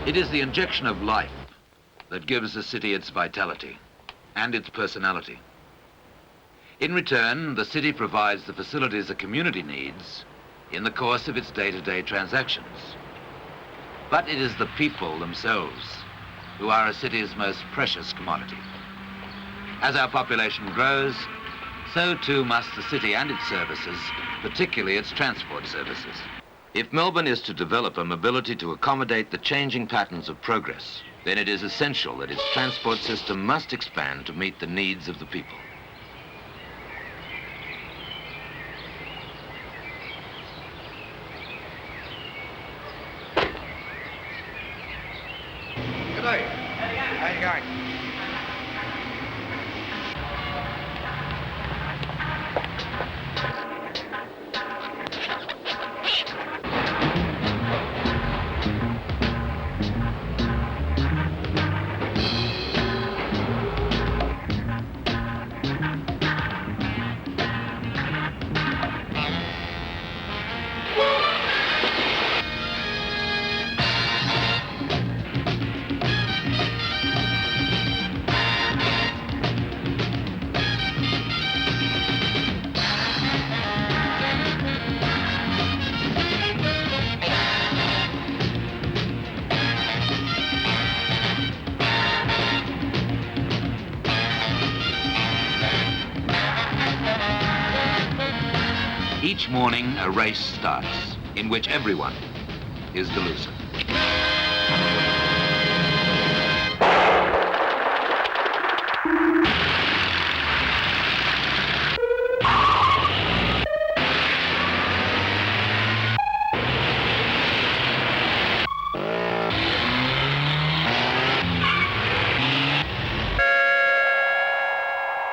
It is the injection of life that gives a city its vitality and its personality. In return, the city provides the facilities a community needs in the course of its day-to-day transactions. But it is the people themselves who are a city's most precious commodity. As our population grows, so too must the city and its services, particularly its transport services. If Melbourne is to develop a mobility to accommodate the changing patterns of progress, then it is essential that its transport system must expand to meet the needs of the people. Good day. How you going? Each morning, a race starts, in which everyone is the loser.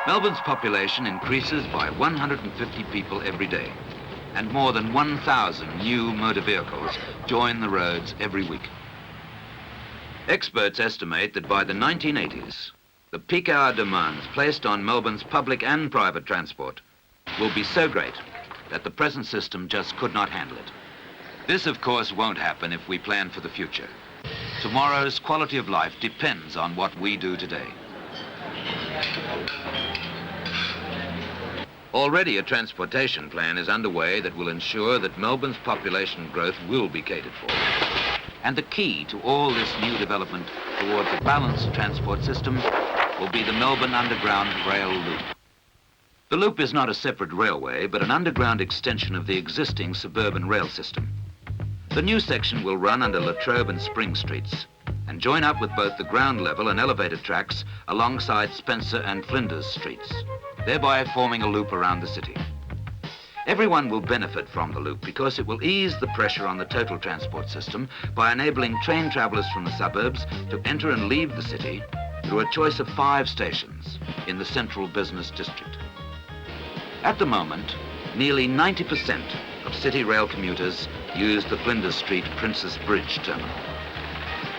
Melbourne's population increases by 150 people every day, and more than 1,000 new motor vehicles join the roads every week. Experts estimate that by the 1980s, the peak hour demands placed on Melbourne's public and private transport will be so great that the present system just could not handle it. This, of course, won't happen if we plan for the future. Tomorrow's quality of life depends on what we do today. Already a transportation plan is underway that will ensure that Melbourne's population growth will be catered for. And the key to all this new development towards a balanced transport system will be the Melbourne Underground Rail Loop. The loop is not a separate railway, but an underground extension of the existing suburban rail system. The new section will run under La Trobe and Spring Streets and join up with both the ground level and elevated tracks alongside Spencer and Flinders Streets, thereby forming a loop around the city. Everyone will benefit from the loop because it will ease the pressure on the total transport system by enabling train travellers from the suburbs to enter and leave the city through a choice of 5 stations in the central business district. At the moment, nearly 90% of city rail commuters use the Flinders Street Princess Bridge terminal.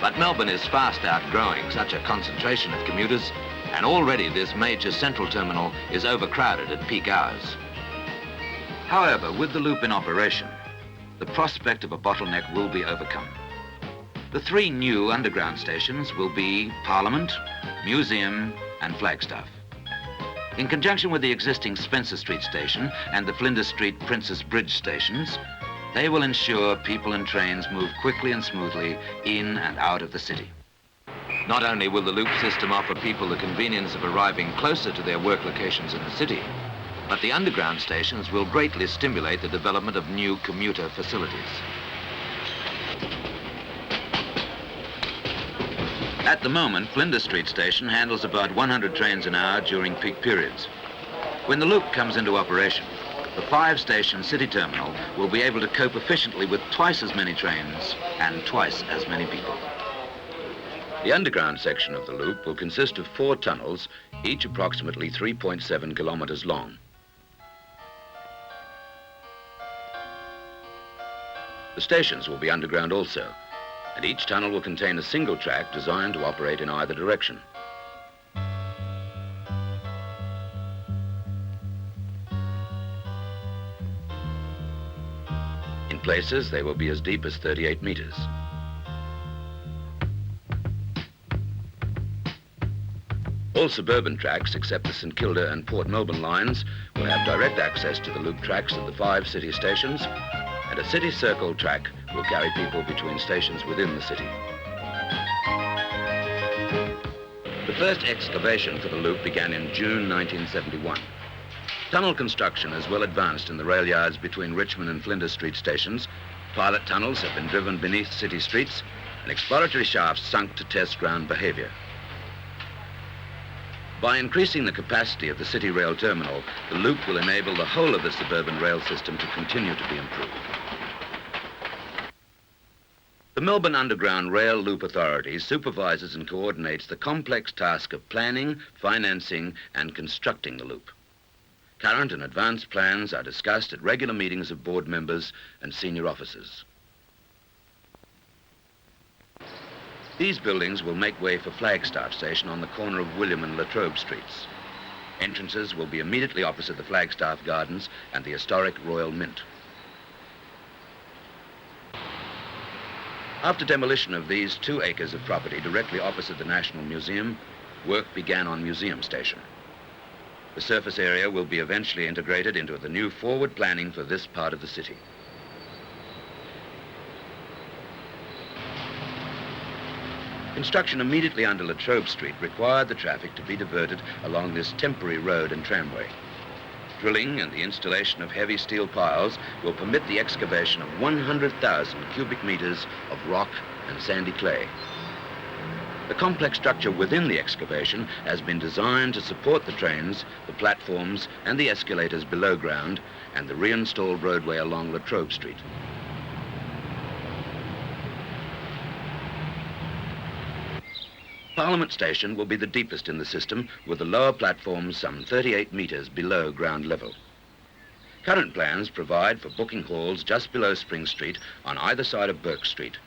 But Melbourne is fast outgrowing such a concentration of commuters, and already this major central terminal is overcrowded at peak hours. However, with the loop in operation, the prospect of a bottleneck will be overcome. The 3 new underground stations will be Parliament, Museum and Flagstaff. In conjunction with the existing Spencer Street station and the Flinders Street Princess Bridge stations, they will ensure people and trains move quickly and smoothly in and out of the city. Not only will the loop system offer people the convenience of arriving closer to their work locations in the city, but the underground stations will greatly stimulate the development of new commuter facilities. At the moment, Flinders Street station handles about 100 trains an hour during peak periods. When the loop comes into operation, the 5-station city terminal will be able to cope efficiently with twice as many trains and twice as many people. The underground section of the loop will consist of 4 tunnels, each approximately 3.7 kilometers long. The stations will be underground also, and each tunnel will contain a single track designed to operate in either direction. In places, they will be as deep as 38 meters. All suburban tracks, except the St Kilda and Port Melbourne lines, will have direct access to the loop tracks at the 5 city stations, and a city circle track will carry people between stations within the city. The first excavation for the loop began in June 1971. Tunnel construction is well advanced in the rail yards between Richmond and Flinders Street stations. Pilot tunnels have been driven beneath city streets, and exploratory shafts sunk to test ground behaviour. By increasing the capacity of the City Rail Terminal, the loop will enable the whole of the suburban rail system to continue to be improved. The Melbourne Underground Rail Loop Authority supervises and coordinates the complex task of planning, financing and constructing the loop. Current and advanced plans are discussed at regular meetings of board members and senior officers. These buildings will make way for Flagstaff Station on the corner of William and Latrobe Streets. Entrances will be immediately opposite the Flagstaff Gardens and the historic Royal Mint. After demolition of these 2 acres of property directly opposite the National Museum, work began on Museum Station. The surface area will be eventually integrated into the new forward planning for this part of the city. Construction immediately under Latrobe Street required the traffic to be diverted along this temporary road and tramway. Drilling and the installation of heavy steel piles will permit the excavation of 100,000 cubic meters of rock and sandy clay. The complex structure within the excavation has been designed to support the trains, the platforms and the escalators below ground and the reinstalled roadway along Latrobe Street. Parliament Station will be the deepest in the system, with the lower platforms some 38 metres below ground level. Current plans provide for booking halls just below Spring Street on either side of Burke Street,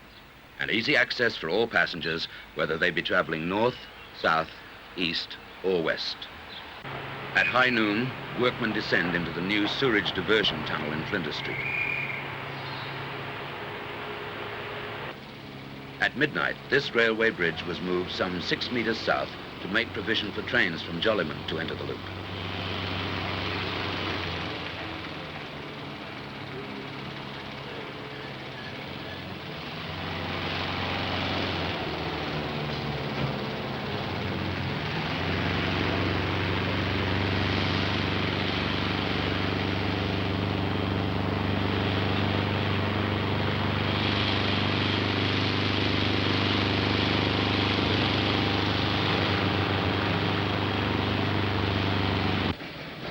and easy access for all passengers, whether they be travelling north, south, east or west. At high noon, workmen descend into the new sewerage diversion tunnel in Flinders Street. At midnight, this railway bridge was moved some 6 metres south to make provision for trains from Jollyman to enter the loop.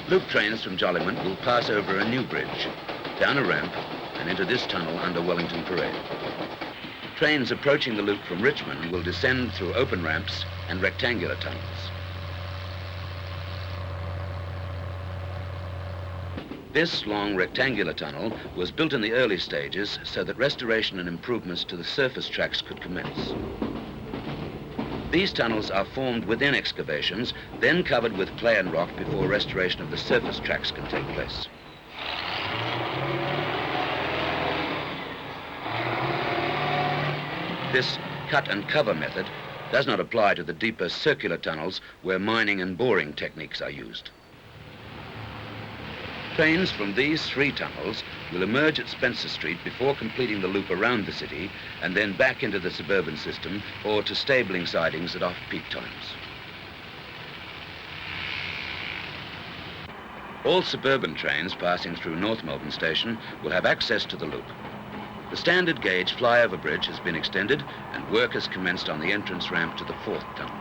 Loop trains from Jollyman will pass over a new bridge, down a ramp, and into this tunnel under Wellington Parade. Trains approaching the loop from Richmond will descend through open ramps and rectangular tunnels. This long rectangular tunnel was built in the early stages so that restoration and improvements to the surface tracks could commence. These tunnels are formed within excavations, then covered with clay and rock before restoration of the surface tracks can take place. This cut and cover method does not apply to the deeper circular tunnels where mining and boring techniques are used. Trains from these 3 tunnels will emerge at Spencer Street before completing the loop around the city and then back into the suburban system or to stabling sidings at off-peak times. All suburban trains passing through North Melbourne Station will have access to the loop. The standard gauge flyover bridge has been extended and work has commenced on the entrance ramp to the 4th tunnel.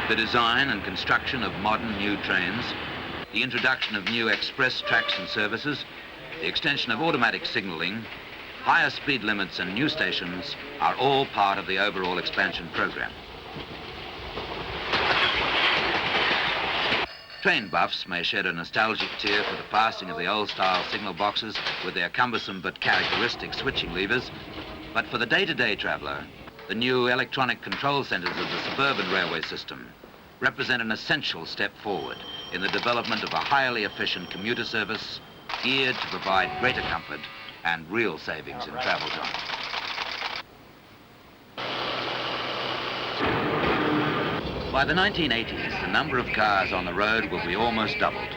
The design and construction of modern new trains, the introduction of new express tracks and services, the extension of automatic signalling, higher speed limits and new stations are all part of the overall expansion program. Train buffs may shed a nostalgic tear for the passing of the old-style signal boxes with their cumbersome but characteristic switching levers, but for the day-to-day traveller, the new electronic control centres of the suburban railway system represent an essential step forward in the development of a highly efficient commuter service geared to provide greater comfort and real savings in travel time. By the 1980s, the number of cars on the road will be almost doubled.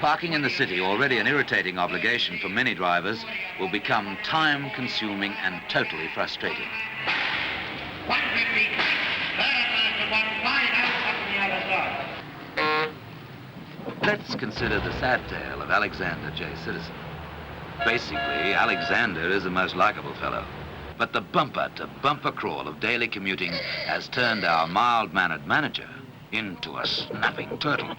Parking in the city, already an irritating obligation for many drivers, will become time-consuming and totally frustrating. Let's consider the sad tale of Alexander J. Citizen. Basically, Alexander is a most likable fellow, but the bumper-to-bumper crawl of daily commuting has turned our mild-mannered manager into a snapping turtle.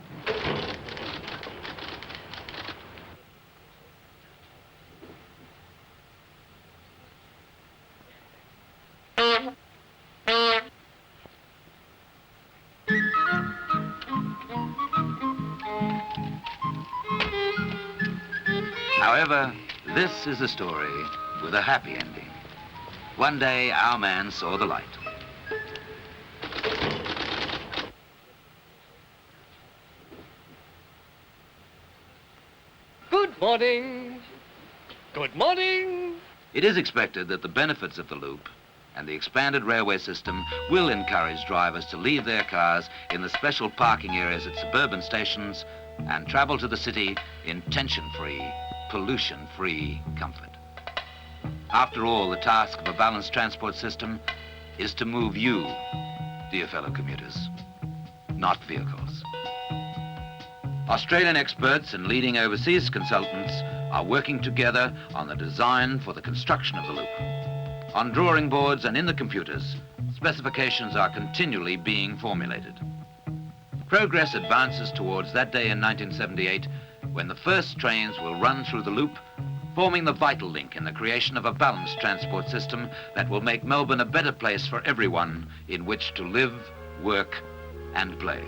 However, this is a story with a happy ending. One day, our man saw the light. Good morning. Good morning. It is expected that the benefits of the loop and the expanded railway system will encourage drivers to leave their cars in the special parking areas at suburban stations and travel to the city in tension-free, pollution-free comfort. After all, the task of a balanced transport system is to move you, dear fellow commuters, not vehicles. Australian experts and leading overseas consultants are working together on the design for the construction of the loop. On drawing boards and in the computers, specifications are continually being formulated. Progress advances towards that day in 1978 when the first trains will run through the loop, forming the vital link in the creation of a balanced transport system that will make Melbourne a better place for everyone in which to live, work, and play.